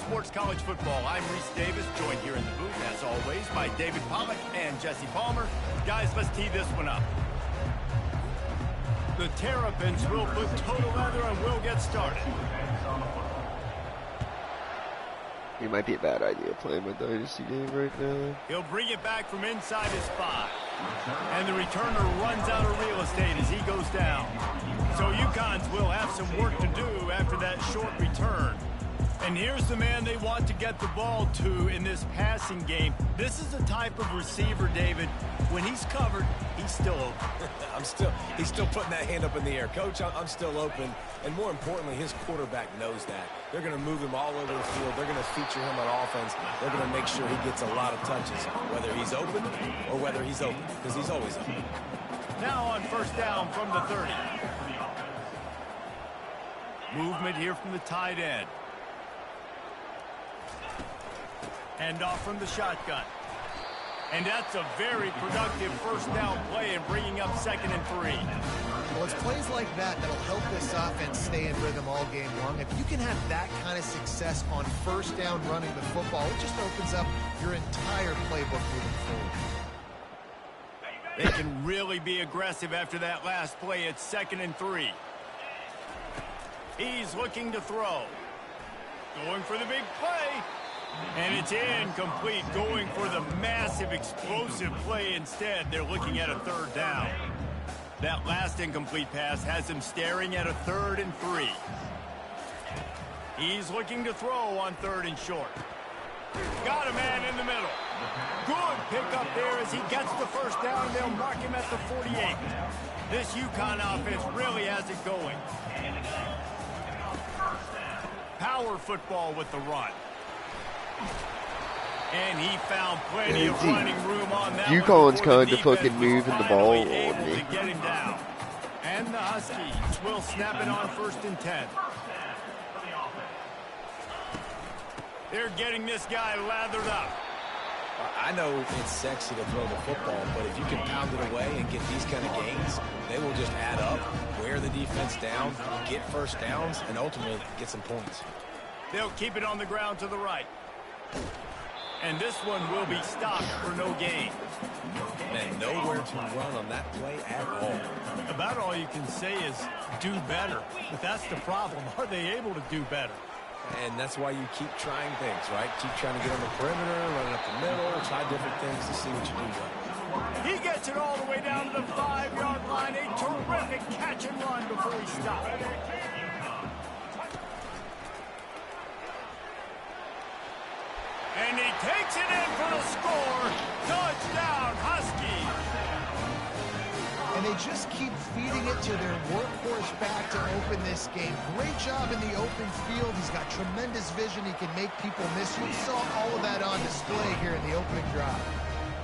Sports College Football. I'm Reese Davis, joined here in the booth, as always, by David Pollack and Jesse Palmer. Guys, let's tee this one up. The Terrapins will put total leather and we'll get started. It might be a bad idea playing my Dynasty game right now. He'll bring it back from inside his 5. And the returner runs out of real estate as he goes down. So UConn's will have some work to do after that short return. And here's the man they want to get the ball to in this passing game. This is the type of receiver, David, when he's covered, he's still open. He's still putting that hand up in the air. Coach, I'm still open. And more importantly, his quarterback knows that. They're going to move him all over the field. They're going to feature him on offense. They're going to make sure he gets a lot of touches, whether he's open or whether he's open, because he's always open. Now on first down from the 30. Movement here from the tight end. Hand off from the shotgun. And that's a very productive first down play and bringing up 2nd and 3. Well, it's plays like that that'll help this offense stay in rhythm all game long. If you can have that kind of success on first down running the football, it just opens up your entire playbook moving forward. They can really be aggressive after that last play. It's 2nd and 3. He's looking to throw. Going for the big play. And it's incomplete, going for the massive explosive play instead. They're looking at a 3rd down. That last incomplete pass has him staring at a 3rd and 3. He's looking to throw on 3rd and short. Got a man in the middle. Good pickup there as he gets the first down. They'll mark him at the 48. This UConn offense really has it going. Power football with the run. And he found plenty of running room on that. UConn's kind of fucking moving the ball on me. Get him down. And the Huskies will snap it on 1st and 10. They're getting this guy lathered up. I know it's sexy to throw the football, but if you can pound it away and get these kind of gains, they will just add up, wear the defense down, get first downs, and ultimately get some points. They'll keep it on the ground to the right. And this one will be stopped for no gain. And nowhere to run on that play at all. About all you can say is do better. But that's the problem. Are they able to do better? And that's why you keep trying things, right? Keep trying to get on the perimeter, running up the middle, try different things to see what you do well. He gets it all the way down to the 5-yard line. A terrific catch and run before he stopped. And he takes it in for the score. Touchdown, Huskies. And they just keep feeding it to their workhorse back to open this game. Great job in the open field. He's got tremendous vision. He can make people miss. You saw all of that on display here in the opening drive.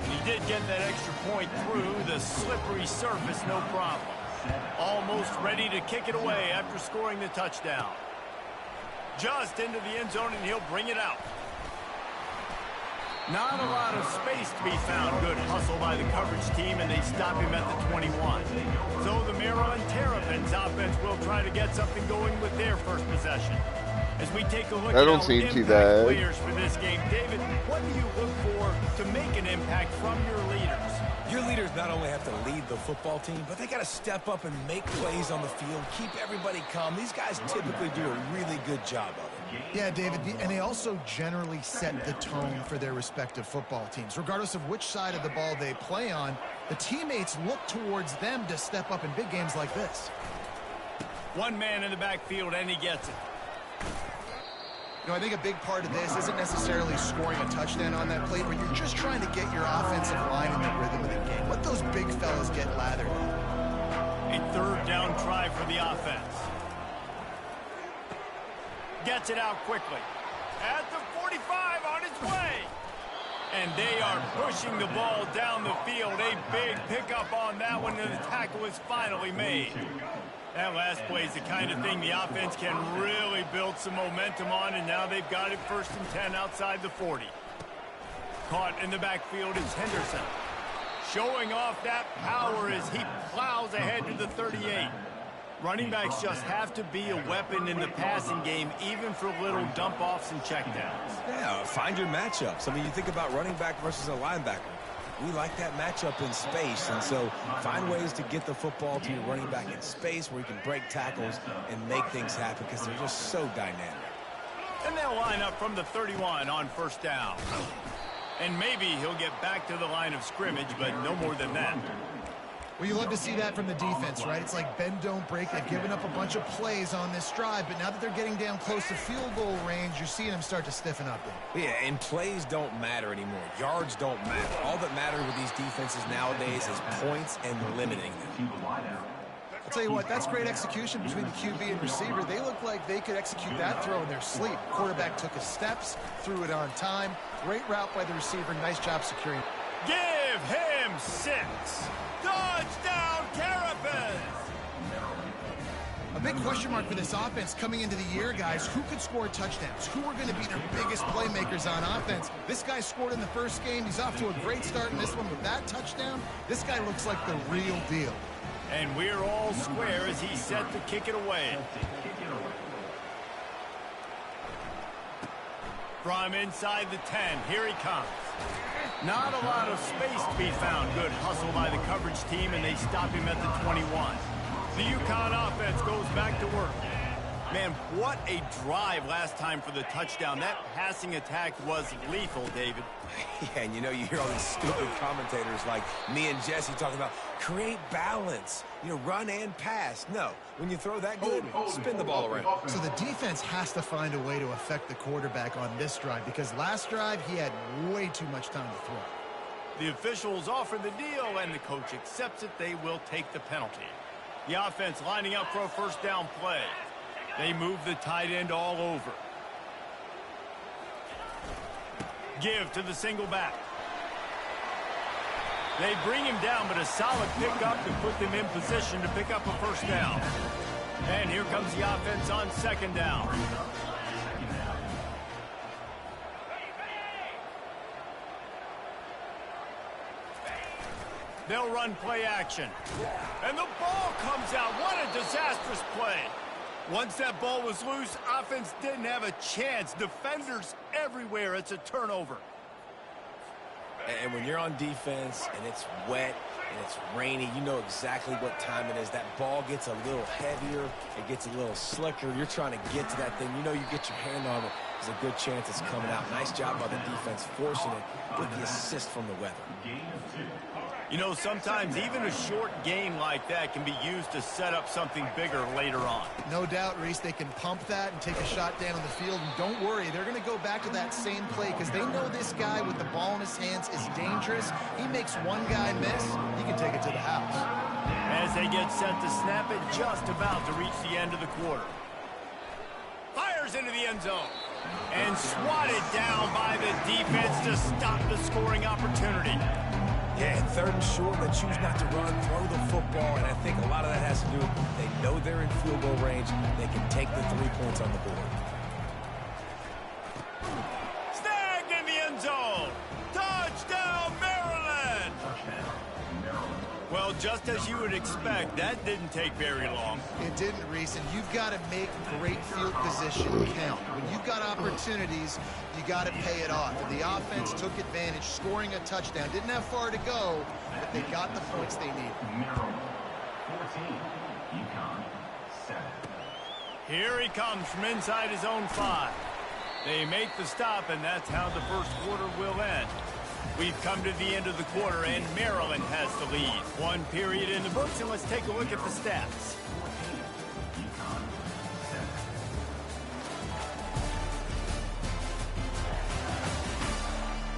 And he did get that extra point through the slippery surface, no problem. Almost ready to kick it away after scoring the touchdown. Just into the end zone, and he'll bring it out. Not a lot of space to be found. Good hustle by the coverage team, and they stop him at the 21. So the Maryland Terrapins offense will try to get something going with their first possession. As we take a look at our impact players for this game, David, what do you look for to make an impact from your leaders? Your leaders not only have to lead the football team, but they got to step up and make plays on the field, keep everybody calm. These guys typically do a really good job of it. Yeah, David, and they also generally set the tone for their respective football teams. Regardless of which side of the ball they play on, the teammates look towards them to step up in big games like this. One man in the backfield, and he gets it. You know, I think a big part of this isn't necessarily scoring a touchdown on that play, but you're just trying to get your offensive line in the rhythm of the game. Let those big fellas get lathered up. A 3rd down try for the offense. Gets it out quickly. At the 45 on his way. And they are pushing the ball down the field. A big pickup on that one, and the tackle is finally made. That last play is the kind of thing the offense can really build some momentum on, and now they've got it 1st and 10 outside the 40. Caught in the backfield is Henderson. Showing off that power as he plows ahead to the 38. Running backs just have to be a weapon in the passing game, even for little dump-offs and checkdowns. Yeah, find your matchups. I mean, you think about running back versus a linebacker. We like that matchup in space, and so find ways to get the football to your running back in space where you can break tackles and make things happen because they're just so dynamic. And they'll line up from the 31 on first down. And maybe he'll get back to the line of scrimmage, but no more than that. Well, you love to see that from the defense, right? It's like bend, don't break. They've given up a bunch of plays on this drive, but now that they're getting down close to field goal range, you're seeing them start to stiffen up there. Yeah, and plays don't matter anymore. Yards don't matter. All that matters with these defenses nowadays is points and limiting them. I'll tell you what, that's great execution between the QB and receiver. They look like they could execute that throw in their sleep. Quarterback took his steps, threw it on time. Great route by the receiver. Nice job securing. Give him 6. Touchdown, Terrapins! A big question mark for this offense coming into the year, guys. Who could score touchdowns? Who are going to be their biggest playmakers on offense? This guy scored in the first game. He's off to a great start in this one with that touchdown. This guy looks like the real deal. And we're all square as he's set to kick it away. From inside the 10, here he comes. Not a lot of space to be found. Good hustle by the coverage team, and they stop him at the 21. The UConn offense goes back to work. Man, what a drive last time for the touchdown. That passing attack was lethal, David. Yeah, and you know, you hear all these stupid commentators like me and Jesse talking about create balance, you know, run and pass. No, when you throw that good, spin the ball around. So the defense has to find a way to affect the quarterback on this drive because last drive he had way too much time to throw. The officials offer the deal, and the coach accepts it. They will take the penalty. The offense lining up for a first down play. They move the tight end all over. Give to the single back. They bring him down, but a solid pickup to put them in position to pick up a first down. And here comes the offense on second down. They'll run play action. And the ball comes out. What a disastrous play. Once that ball was loose, offense didn't have a chance. Defenders everywhere. It's a turnover. And when you're on defense and it's wet and it's rainy, you know exactly what time it is. That ball gets a little heavier. It gets a little slicker. You're trying to get to that thing. You know you get your hand on it. There's a good chance it's coming out. Nice job by the defense forcing it with the assist from the weather. You know, sometimes even a short game like that can be used to set up something bigger later on. No doubt, Reese, they can pump that and take a shot down on the field. And don't worry, they're going to go back to that same play because they know this guy with the ball in his hands is dangerous. He makes one guy miss, he can take it to the house. As they get set to snap it, just about to reach the end of the quarter. Fires into the end zone. And swatted down by the defense to stop the scoring opportunity. Yeah, and third and short, they choose not to run, throw the football, and I think a lot of that has to do with they know they're in field goal range. They can take the 3 points on the board. Snagged in the end zone. Touchdown, Maryland. Well, just as you would expect, that didn't take very long. It didn't, Reese, and you've got to make great field position count. When you've got opportunities, you got to pay it off. And the offense took advantage, scoring a touchdown. Didn't have far to go, but they got the points they needed. Maryland, 14, UConn, 7. Here he comes from inside his own 5. They make the stop, and that's how the first quarter will end. We've come to the end of the quarter, and Maryland has the lead. One period in the books, and let's take a look at the stats.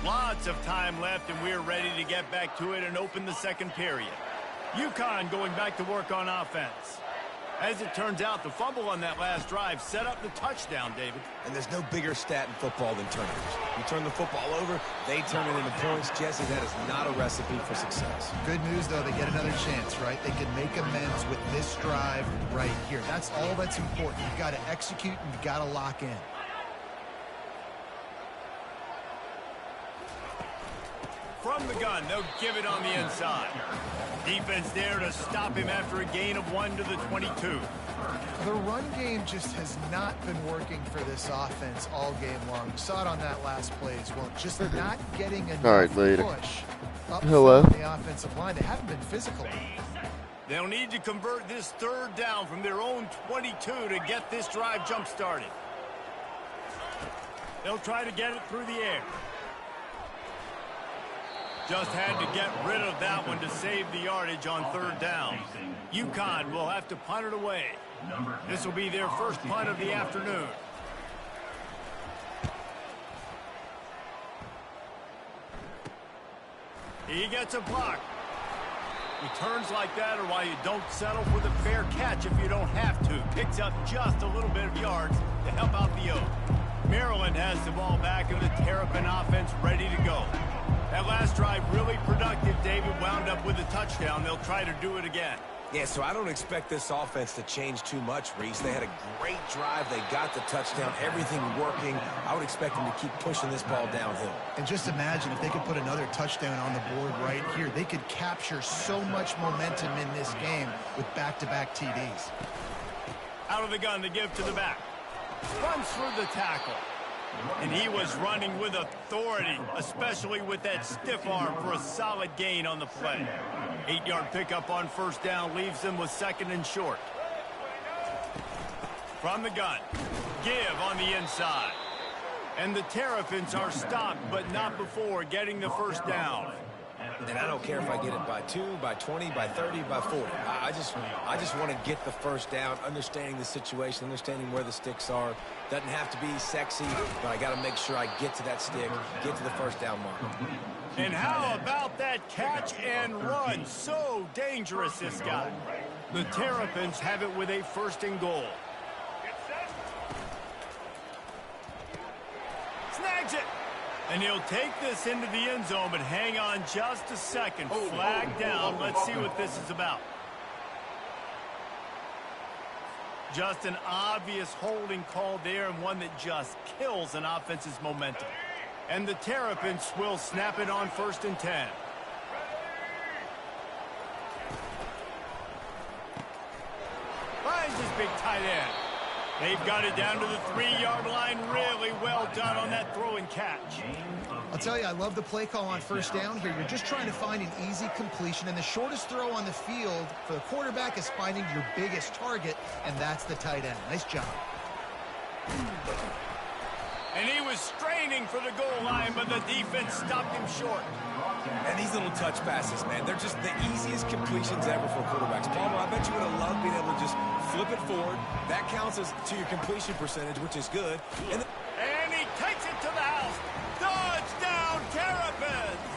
Lots of time left, and we're ready to get back to it and open the second period. UConn going back to work on offense. As it turns out, the fumble on that last drive set up the touchdown, David. And there's no bigger stat in football than turnovers. You turn the football over, they turn it into points. Jesse, that is not a recipe for success. Good news, though, they get another chance, right? They can make amends with this drive right here. That's all that's important. You've got to execute and you've got to lock in. From the gun, they'll give it on the inside. Defense there to stop him after a gain of 1 to the 22. The run game just has not been working for this offense all game long. You saw it on that last play as well. Just not getting enough push up from the offensive line. They haven't been physical. They'll need to convert this third down from their own 22 to get this drive jump-started. They'll try to get it through the air. Just had to get rid of that one to save the yardage on third down. UConn will have to punt it away. This will be their first punt of the afternoon. He gets a block. Returns like that are why you don't settle for the fair catch if you don't have to. Picks up just a little bit of yards to help out the Oak. Maryland has the ball back and the Terrapin offense ready to go. That last drive really productive. David wound up with a touchdown. They'll try to do it again. Yeah, so I don't expect this offense to change too much, Reese. They had a great drive. They got the touchdown, everything working. I would expect them to keep pushing this ball downhill. And just imagine if they could put another touchdown on the board right here. They could capture so much momentum in this game with back-to-back TDs. Out of the gun to give to the back. Runs through the tackle. And he was running with authority, especially with that stiff arm for a solid gain on the play. 8-yard pickup on first down leaves them with second and short. From the gun, give on the inside. And the Terrapins are stopped, but not before getting the first down. And I don't care if I get it by 2, by 20, by 30, by 40. I just want to get the first down, understanding the situation, understanding where the sticks are. Doesn't have to be sexy, but I got to make sure I get to that stick, get to the first down mark. And how about that catch and run? So dangerous, this guy. The Terrapins have it with a first and goal. Snags it. And he'll take this into the end zone, but hang on just a second. Flag down. Let's see what this is about. Just an obvious holding call there, and one that just kills an offense's momentum. And the Terrapins will snap it on first and 10. Finds his big tight end. They've got it down to the 3-yard line. Really well done on that throw and catch. I'll tell you, I love the play call on first down here. You're just trying to find an easy completion, and the shortest throw on the field for the quarterback is finding your biggest target, and that's the tight end. Nice job. And he was straining for the goal line, but the defense stopped him short. And these little touch passes, man, they're just the easiest completions ever for quarterbacks. Palmer, I bet you would have loved being able to just flip it forward. That counts as to your completion percentage, which is good. And he takes it to the house. Touchdown, Terrapins!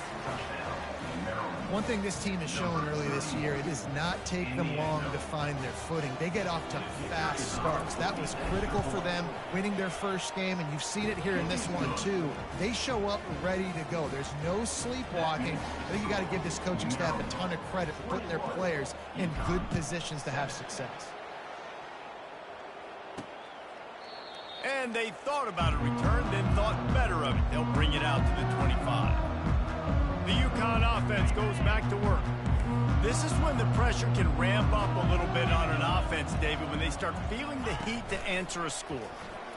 One thing this team has shown early this year, it does not take them long to find their footing. They get off to fast starts. That was critical for them, winning their first game, and you've seen it here in this one too. They show up ready to go. There's no sleepwalking. I think you got to give this coaching staff a ton of credit for putting their players in good positions to have success. And they thought about a return, then thought better of it. They'll bring it out to the 25. The UConn offense goes back to work. This is when the pressure can ramp up a little bit on an offense, David, when they start feeling the heat to answer a score.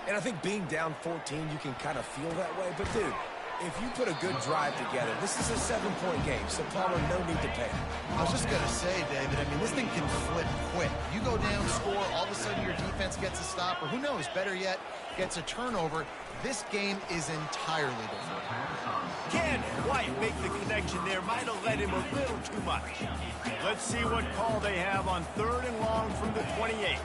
And I think being down 14, you can kind of feel that way. But, dude, if you put a good drive together, this is a 7-point game, so Palmer, no need to panic. I was just going to say, David, I mean, this thing can flip quick. You go down, score, all of a sudden your defense gets a stop, or who knows, better yet, gets a turnover. This game is entirely different. Can't quite make the connection there. Might have led him a little too much. Let's see what call they have on 3rd and long from the 28.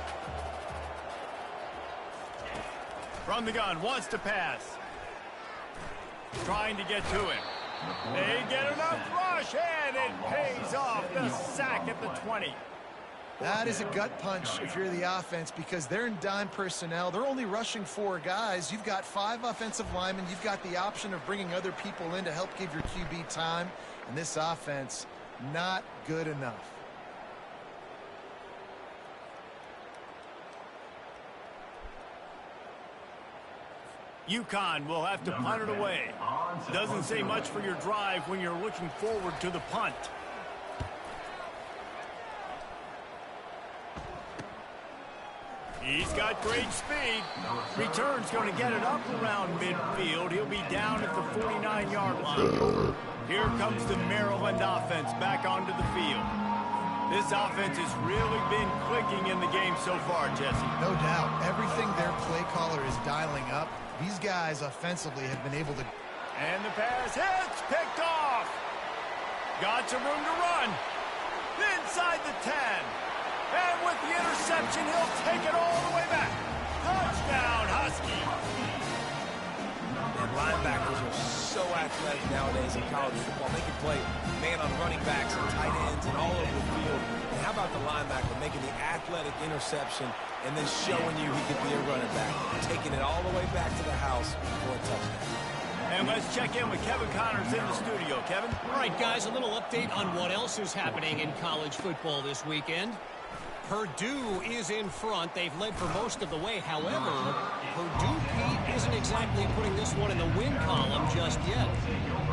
From the gun, wants to pass. Trying to get to him. They get enough rush, and it pays off. The sack at the 20. That is a gut punch if you're the offense, because they're in dime personnel. They're only rushing 4 guys. You've got 5 offensive linemen. You've got the option of bringing other people in to help give your QB time. And this offense, not good enough. UConn will have to punt it away. Doesn't say much for your drive when you're looking forward to the punt. He's got great speed. Return's going to get it up around midfield. He'll be down at the 49-yard line. Here comes the Maryland offense back onto the field. This offense has really been clicking in the game so far, Jesse. No doubt. Everything their play caller is dialing up, these guys offensively have been able to... And the pass hits, picked off. Got some room to run. Inside the 10. And with the interception, he'll take it all the way back. Touchdown, Husky. And linebackers are so athletic nowadays in college football. They can play man on running backs and tight ends and all over the field. And how about the linebacker making the athletic interception and then showing you he could be a running back, taking it all the way back to the house for a touchdown. And let's check in with Kevin Connors in the studio. Kevin? All right, guys, a little update on what else is happening in college football this weekend. Purdue is in front. They've led for most of the way. However, Purdue, Pete, isn't exactly putting this one in the win column just yet.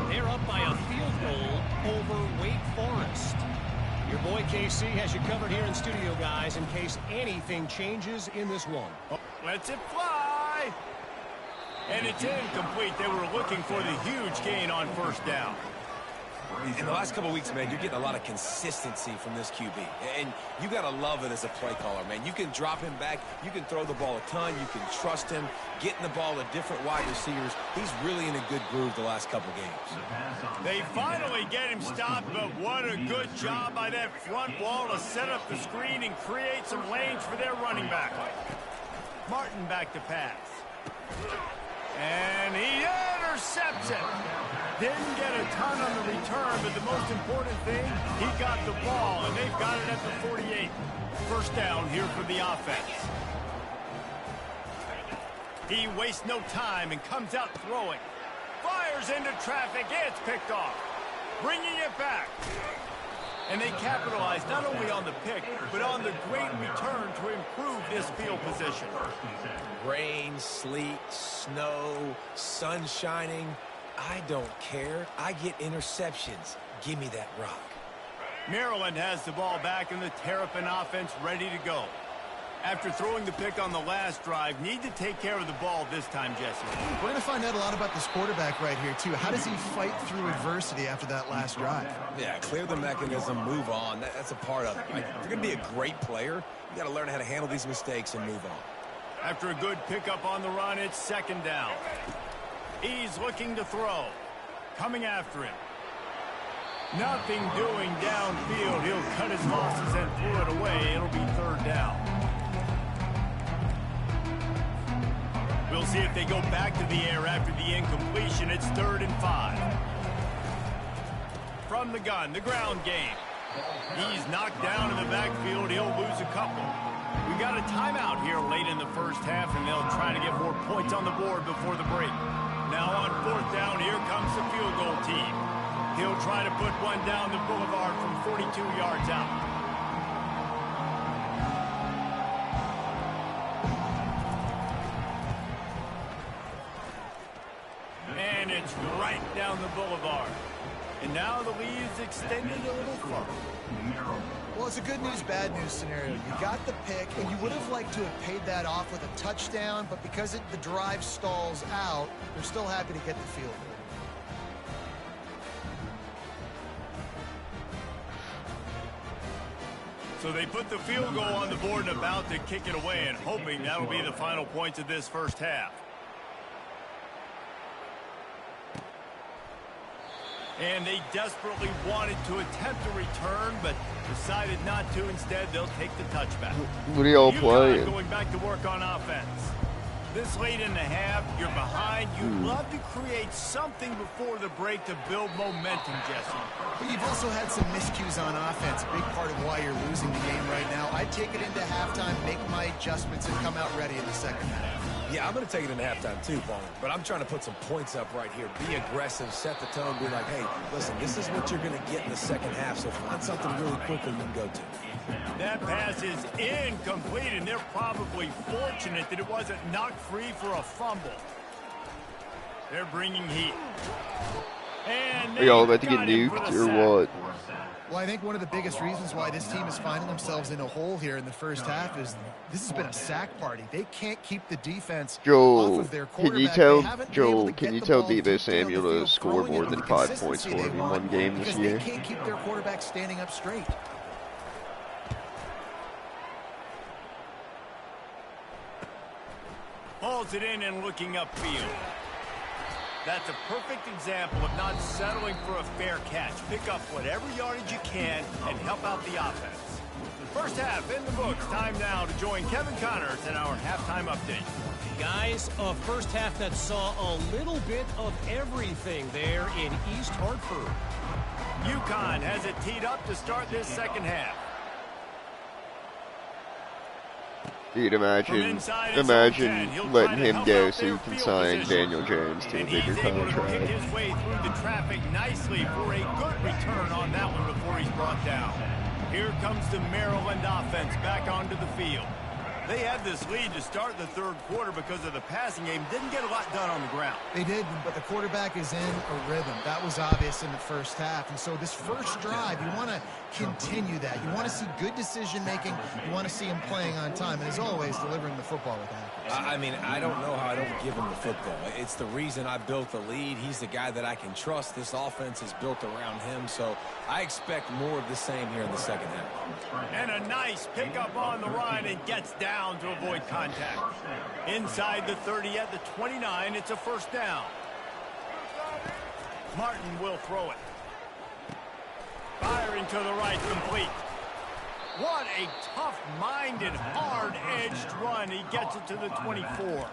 They're up by a field goal over Wake Forest. Your boy KC has you covered here in studio, guys, in case anything changes in this one. Lets it fly. And it's incomplete. They were looking for the huge gain on first down. In the last couple of weeks, man, you're getting a lot of consistency from this QB. And you got to love it as a play caller, man. You can drop him back. You can throw the ball a ton. You can trust him, getting the ball to different wide receivers. He's really in a good groove the last couple games. They finally get him stopped, but what a good job by that front wall to set up the screen and create some lanes for their running back. Martin back to pass. And he intercepts it. Didn't get a ton on the return, but the most important thing, he got the ball, and they've got it at the 48. First down here for the offense. He wastes no time and comes out throwing. Fires into traffic. It's picked off. Bringing it back. And they capitalize not only on the pick, but on the great return to improve this field position. Rain, sleet, snow, sun shining. I don't care. I get interceptions. Give me that rock. Maryland has the ball back in the Terrapin offense ready to go. After throwing the pick on the last drive, need to take care of the ball this time, Jesse. We're going to find out a lot about this quarterback right here, too. How does he fight through adversity after that last drive? Yeah, clear the mechanism, move on. That's a part of it. Right? If you're going to be a great player, you got to learn how to handle these mistakes and move on. After a good pickup on the run, it's second down. He's looking to throw. Coming after him. Nothing doing downfield. He'll cut his losses and throw it away. It'll be third down. We'll see if they go back to the air after the incompletion. It's 3rd and 5. From the gun, the ground game. He's knocked down in the backfield. He'll lose a couple. We got a timeout here late in the first half, and they'll try to get more points on the board before the break. Now on 4th down, here comes the field goal team. He'll try to put one down the boulevard from 42 yards out. And it's right down the boulevard. And now the lead is extended a little further. Well, it's a good news, bad news scenario. You got the pick, and you would have liked to have paid that off with a touchdown, but because the drive stalls out, they're still happy to get the field goal. So they put the field goal on the board and about to kick it away, and hoping that'll be the final points of this first half. And they desperately wanted to attempt a return, but decided not to. Instead, they'll take the touchback. What are y'all playing? Going back to work on offense. This late in the half, you're behind. You'd love to create something before the break to build momentum, Jesse. But you've also had some miscues on offense, a big part of why you're losing the game right now. I'd take it into halftime, make my adjustments, and come out ready in the second half. Yeah, I'm going to take it into halftime too, Paul. But I'm trying to put some points up right here. Be aggressive, set the tone, be like, hey, listen, this is what you're going to get in the second half, so find something really quickly you can go to. That pass is incomplete, and they're probably fortunate that it wasn't knocked free for a fumble. They're bringing heat. And Are y'all about to get got him for nuked the or sack. what? Well, I think one of the biggest reasons why this team is finding themselves in a hole here in the first half is this has been a sack party. They can't keep the defense off Joel, of their can you quarterback. tell They haven't been able to Can get you the tell ball Deebo deep down Samuel the to field, score throwing more it than with 5 consistency points for they him in want, one game this because year? they can't keep their quarterback standing up straight. Hauls it in and looking upfield. That's a perfect example of not settling for a fair catch. Pick up whatever yardage you can and help out the offense. First half in the books. Time now to join Kevin Connors in our halftime update. Guys, a first half that saw a little bit of everything there in East Hartford. UConn has it teed up to start this second half. Dude, imagine 10, letting him go so you can field sign position. Daniel Jones to a And bigger he's able to kick contract. his way through the traffic nicely for a good return on that one before he's brought down. Here comes the Maryland offense back onto the field. They had this lead to start the third quarter because of the passing game. Didn't get a lot done on the ground. They did, but the quarterback is in a rhythm. That was obvious in the first half. And so this first drive, you want to continue that. You want to see good decision-making. You want to see him playing on time. And as always, delivering the football with accuracy. I mean, I don't know how I don't give him the football. It's the reason I built the lead. He's the guy that I can trust. This offense is built around him. So I expect more of the same here in the second half. And a nice pickup on the run and gets down to avoid contact. Inside the 30 at the 29, it's a first down. Martin will throw it. Firing to the right, complete. What a tough-minded, hard-edged run. He gets it to the 24.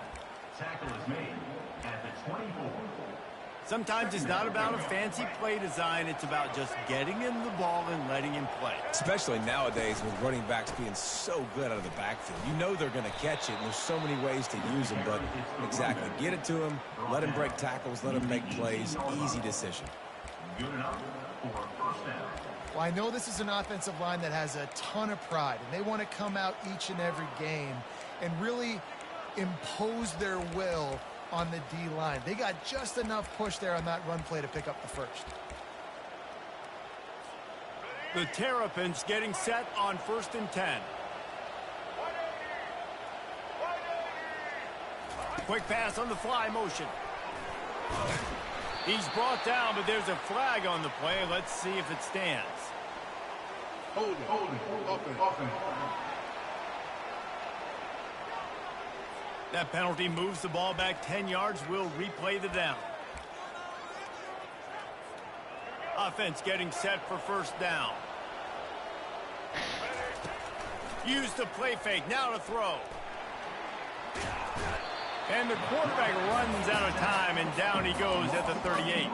Tackle is made at the 24. Sometimes it's not about a fancy play design. It's about just getting him the ball and letting him play. Especially nowadays with running backs being so good out of the backfield. You know they're going to catch it, and there's so many ways to use them. But exactly, get it to him, let him break tackles, let him make plays. Easy decision. Good enough for a first down. Well, I know this is an offensive line that has a ton of pride, and they want to come out each and every game and really impose their will on the D-line. They got just enough push there on that run play to pick up the first. The Terrapins getting set on 1st and 10. Quick pass on the fly motion. He's brought down, but there's a flag on the play. Let's see if it stands. Holding. Offense. That penalty moves the ball back 10 yards. We'll replay the down. Offense getting set for first down. Use the play fake. Now to throw. And the quarterback runs out of time, and down he goes at the 38.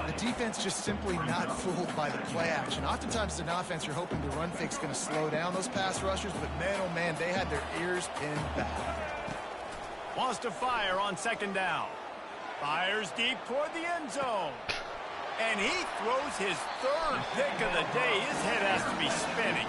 The defense just simply not fooled by the play action. Oftentimes, as an offense, you're hoping the run fake's going to slow down those pass rushers, but man, oh man, they had their ears pinned back. Wants to fire on 2nd down. Fires deep toward the end zone. And he throws his 3rd pick of the day. His head has to be spinning.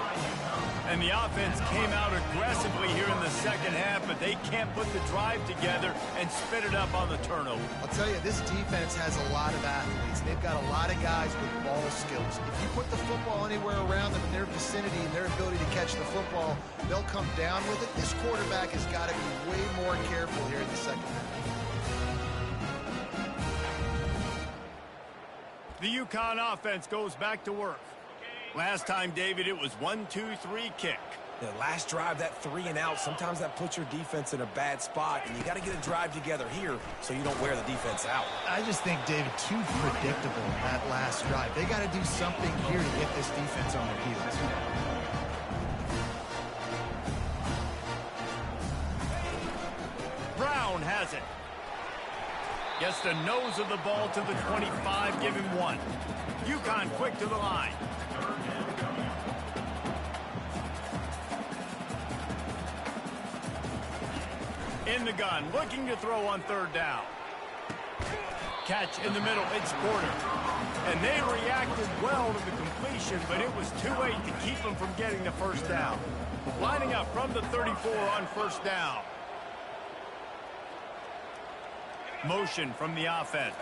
And the offense came out aggressively here in the second half, but they can't put the drive together and spit it up on the turnover. I'll tell you, this defense has a lot of athletes. They've got a lot of guys with ball skills. If you put the football anywhere around them in their vicinity and their ability to catch the football, they'll come down with it. This quarterback has got to be way more careful here in the second half. The UConn offense goes back to work. Last time, David, it was 1-2-3 kick. The last drive, that 3 and out, sometimes that puts your defense in a bad spot, and you got to get a drive together here so you don't wear the defense out. I just think, David, too predictable that last drive. They got to do something here to get this defense on their heels. Brown has it. Gets the nose of the ball to the 25, give him 1. UConn quick to the line. In the gun, looking to throw on 3rd down. Catch in the middle, it's Porter. And they reacted well to the completion, but it was too late to keep them from getting the first down. Lining up from the 34 on 1st down. Motion from the offense.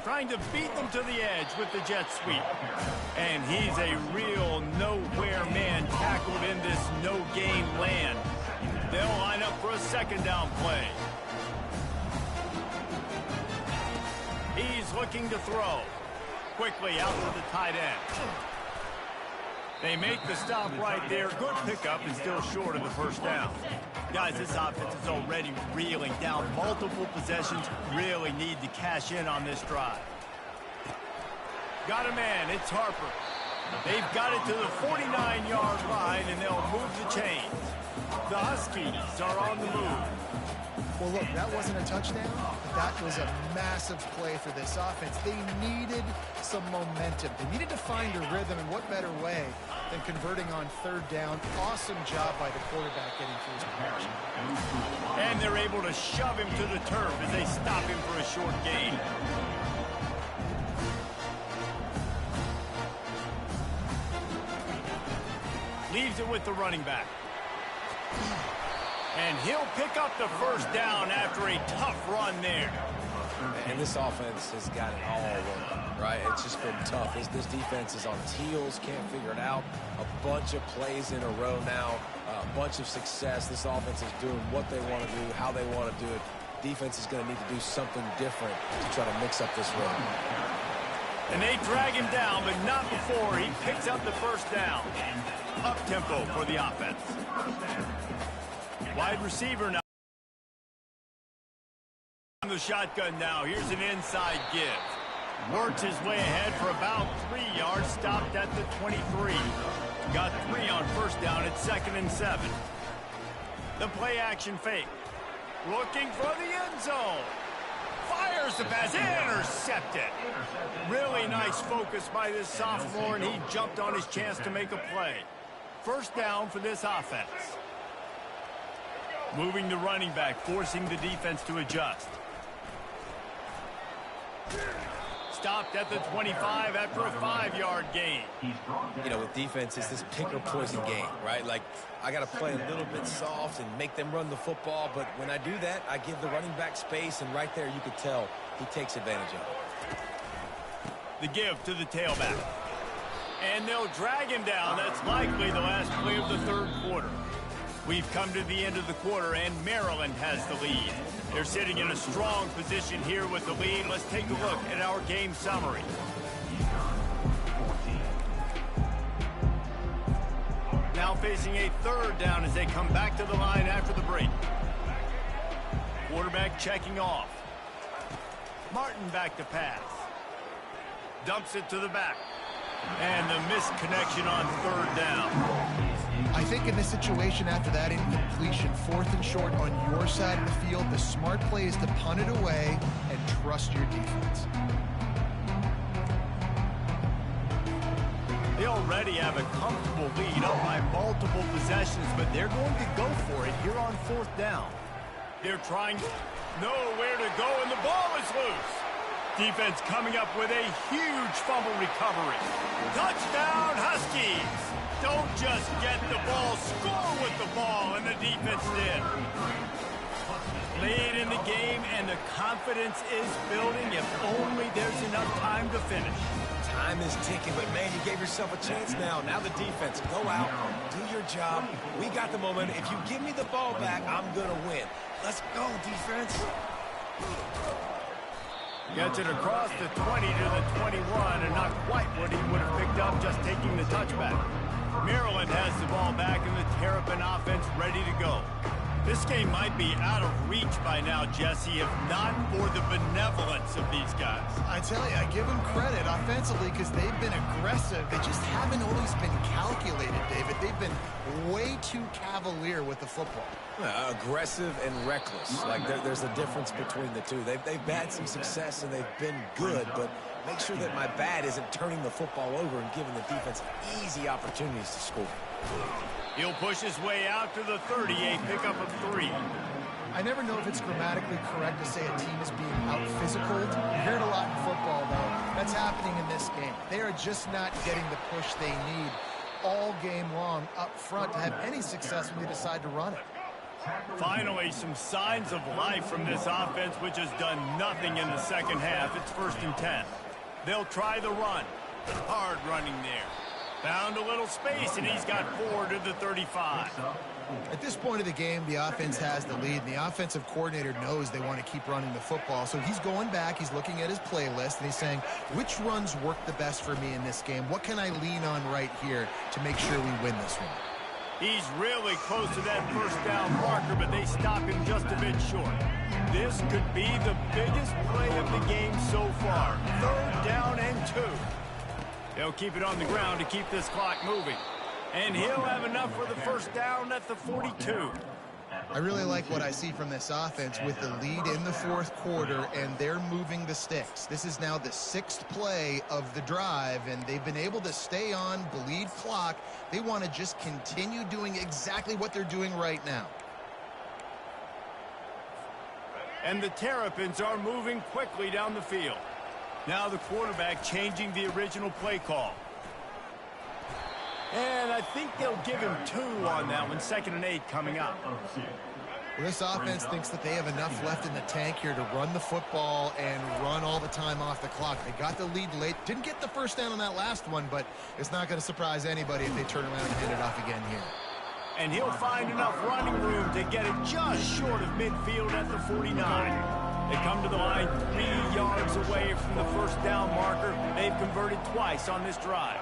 Trying to beat them to the edge with the jet sweep. And he's a real nowhere man tackled in this no-gain land. They'll line up for a second down play. He's looking to throw. Quickly out to the tight end. They make the stop right there. Good pickup and still short of the first down. Guys, this offense is already reeling down multiple possessions. Really need to cash in on this drive. Got a man. It's Harper. They've got it to the 49-yard line, and they'll move the chains. The Huskies are on the move. Well, look, that wasn't a touchdown. That was a massive play for this offense. They needed some momentum. They needed to find a rhythm, and what better way than converting on third down. Awesome job by the quarterback getting through his progression. And they're able to shove him to the turf as they stop him for a short gain. Leaves it with the running back. And he'll pick up the first down after a tough run there. And this offense has got it all working, right? It's just been tough. This defense is on its heels, can't figure it out. A bunch of plays in a row now, a bunch of success. This offense is doing what they want to do, how they want to do it. Defense is going to need to do something different to try to mix up this run. And they drag him down, but not before he picks up the first down. Up-tempo for the offense. Wide receiver now. On the shotgun now. Here's an inside give. Works his way ahead for about 3 yards. Stopped at the 23. Got 3 on first down at 2nd and 7. The play action fake. Looking for the end zone. Fires the pass. Intercepted. Really nice focus by this sophomore, and he jumped on his chance to make a play. First down for this offense. Moving the running back, forcing the defense to adjust. Stopped at the 25 after a 5-yard gain. You know, with defense, it's this pick or poison game, right? Like, I got to play a little bit soft and make them run the football, but when I do that, I give the running back space, and right there you could tell he takes advantage of it. The give to the tailback. And they'll drag him down. That's likely the last play of the third quarter. We've come to the end of the quarter, and Maryland has the lead. They're sitting in a strong position here with the lead. Let's take a look at our game summary. Now facing a third down as they come back to the line after the break. Quarterback checking off. Martin back to pass. Dumps it to the back. And the missed connection on third down. I think in this situation after that incompletion, 4th and short on your side of the field, the smart play is to punt it away and trust your defense. They already have a comfortable lead up by multiple possessions, but they're going to go for it here on 4th down. They're trying nowhere to go, and the ball is loose. Defense coming up with a huge fumble recovery. Touchdown, Huskies! Don't just get the ball, score with the ball, and the defense did. Late in the game, and the confidence is building. If only there's enough time to finish. Time is ticking, but man, you gave yourself a chance now. Now the defense, go out, do your job. We got the moment. If you give me the ball back, I'm going to win. Let's go, defense. Gets it across the 20 to the 21, and not quite what he would have picked up just taking the touchback. Maryland has the ball back, and the Terrapin offense ready to go. This game might be out of reach by now, Jesse, if not for the benevolence of these guys. I tell you, I give them credit offensively because they've been aggressive. They just haven't always been calculated, David. They've been way too cavalier with the football. Aggressive and reckless. Like, there's a difference between the two. They've had some success, and they've been good, but make sure that my bad isn't turning the football over and giving the defense easy opportunities to score. He'll push his way out to the 38, pickup of 3. I never know if it's grammatically correct to say a team is being out-physical. You hear it a lot in football, though. That's happening in this game. They are just not getting the push they need all game long up front to have any success when they decide to run it. Finally, some signs of life from this offense, which has done nothing in the second half. It's 1st and 10. They'll try the run. Hard running there. Found a little space, and he's got 4 to the 35. At this point of the game, the offense has the lead, and the offensive coordinator knows they want to keep running the football. So he's going back, he's looking at his playlist, and he's saying, which runs work the best for me in this game? What can I lean on right here to make sure we win this one? He's really close to that 1st down marker, but they stop him just a bit short. This could be the biggest play of the game so far. 3rd down and 2. They'll keep it on the ground to keep this clock moving. And he'll have enough for the 1st down at the 42. I really like what I see from this offense with the lead in the 4th quarter, and they're moving the sticks. This is now the 6th play of the drive, and they've been able to stay on, bleed clock. They want to just continue doing exactly what they're doing right now. And the Terrapins are moving quickly down the field. Now the quarterback changing the original play call. And I think they'll give him 2 on that one. 2nd and 8 coming up. Well, this offense thinks that they have enough left in the tank here to run the football and run all the time off the clock. They got the lead late. Didn't get the 1st down on that last one, but it's not going to surprise anybody if they turn around and hand it off again here. And he'll find enough running room to get it just short of midfield at the 49. They come to the line 3 yards away from the 1st down marker. They've converted twice on this drive.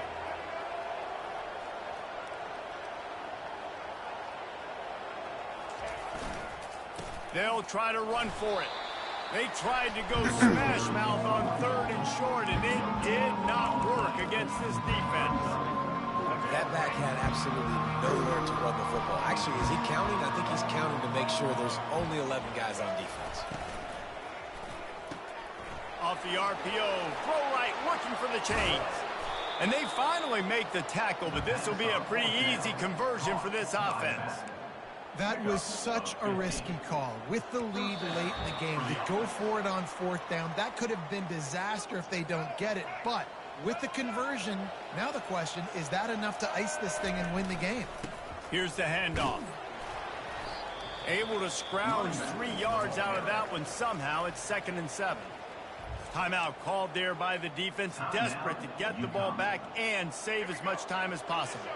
They'll try to run for it. They tried to go smash mouth on 3rd and short, and it did not work against this defense. That back had absolutely nowhere to run the football. Actually, is he counting? I think he's counting to make sure there's only 11 guys on defense. Off the RPO, throw right, looking for the chains. And they finally make the tackle, but this will be a pretty easy conversion for this offense. That was such a risky call. With the lead late in the game, to go for it on 4th down, that could have been disaster if they don't get it. But with the conversion, now the question, is that enough to ice this thing and win the game? Here's the handoff. Able to scrounge 3 yards out of that one somehow. It's 2nd and 7. Timeout called there by the defense, desperate to get the ball back and save as much time as possible.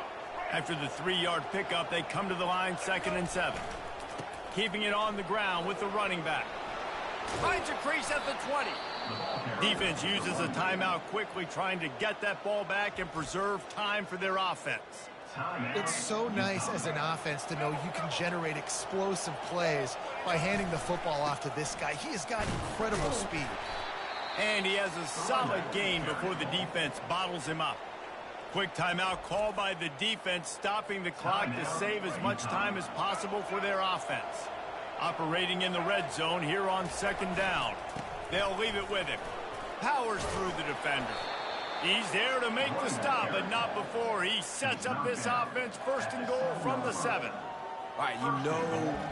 After the 3-yard pickup, they come to the line 2nd and 7. Keeping it on the ground with the running back. Finds a crease at the 20. Defense uses a timeout quickly, trying to get that ball back and preserve time for their offense. It's so nice as an offense to know you can generate explosive plays by handing the football off to this guy. He has got incredible speed. And he has a solid gain before the defense bottles him up. Quick timeout called by the defense, stopping the clock to save as much time as possible for their offense. Operating in the red zone here on 2nd down. They'll leave it with him. Powers through the defender. He's there to make the stop, but not before he sets up this offense 1st and goal from the 7. All right, you know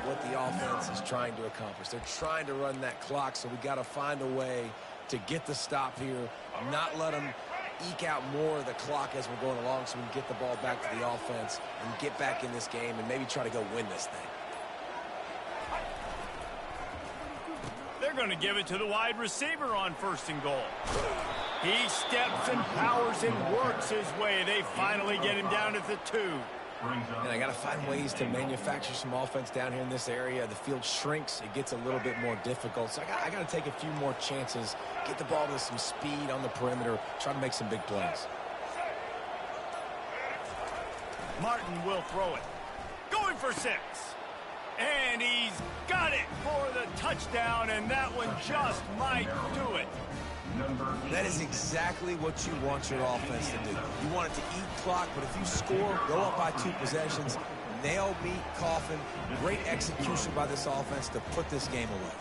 what the offense is trying to accomplish. They're trying to run that clock, so we got to find a way to get the stop here, not let them eke out more of the clock as we're going along so we can get the ball back to the offense and get back in this game and maybe try to go win this thing. They're going to give it to the wide receiver on 1st and goal. He steps and powers and works his way. They finally get him down at the 2. And I got to find ways to manufacture some offense down here in this area. The field shrinks. It gets a little bit more difficult. So I got to take a few more chances, get the ball to some speed on the perimeter, try to make some big plays. Martin will throw it. Going for 6. And he's got it for the touchdown, and that one just might do it. That is exactly what you want your offense to do. You want it to eat clock, but if you score, go up by 2 possessions, nail beat Coffin. Great execution by this offense to put this game away.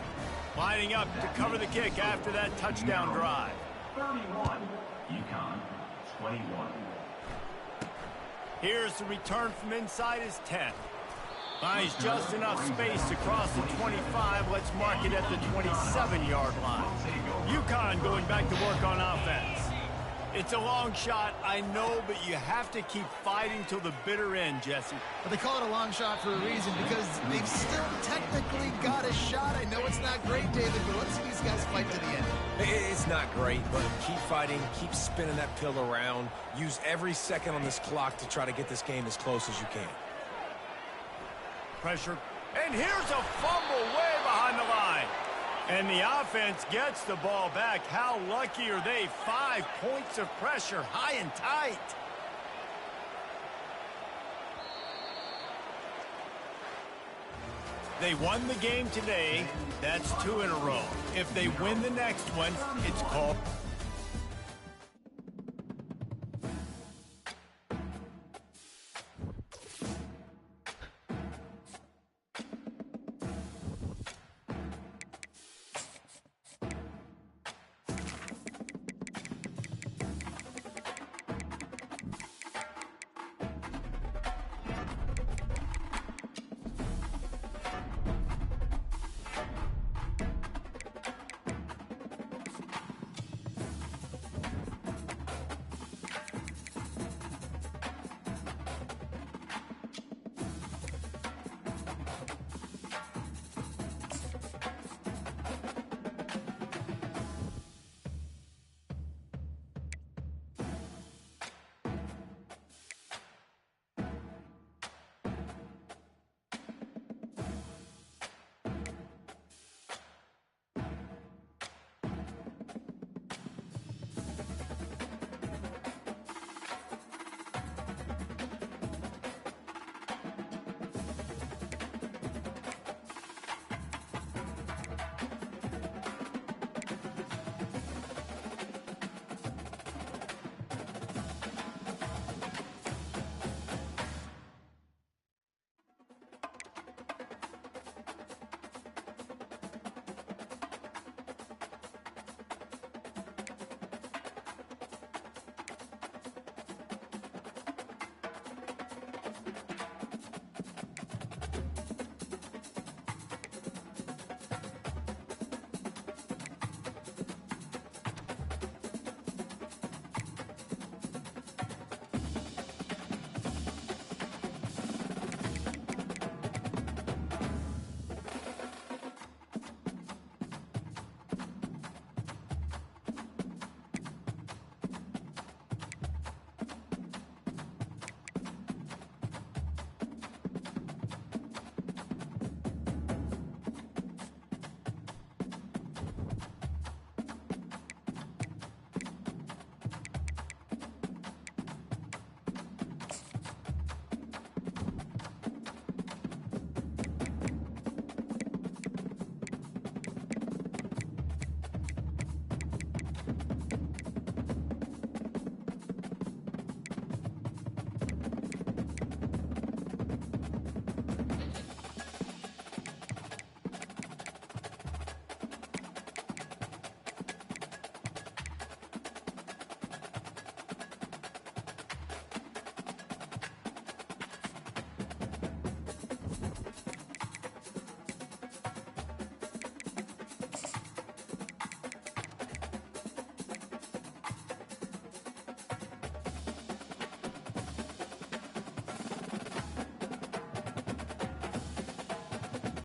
Lining up to cover the kick after that touchdown drive. 31, UConn, 21. Here's the return from inside his 10. Finds just enough space to cross the 25. Let's mark it at the 27-yard line. UConn going back to work on offense. It's a long shot, I know, but you have to keep fighting till the bitter end, Jesse. But they call it a long shot for a reason because they've still technically got a shot. I know it's not great, David, but let's see these guys fight to the end. It's not great, but keep fighting, keep spinning that pill around. Use every second on this clock to try to get this game as close as you can. Pressure. And here's a fumble way behind the line. And the offense gets the ball back. How lucky are they? 5 points of pressure, high and tight. They won the game today. That's 2 in a row. If they win the next one, it's called.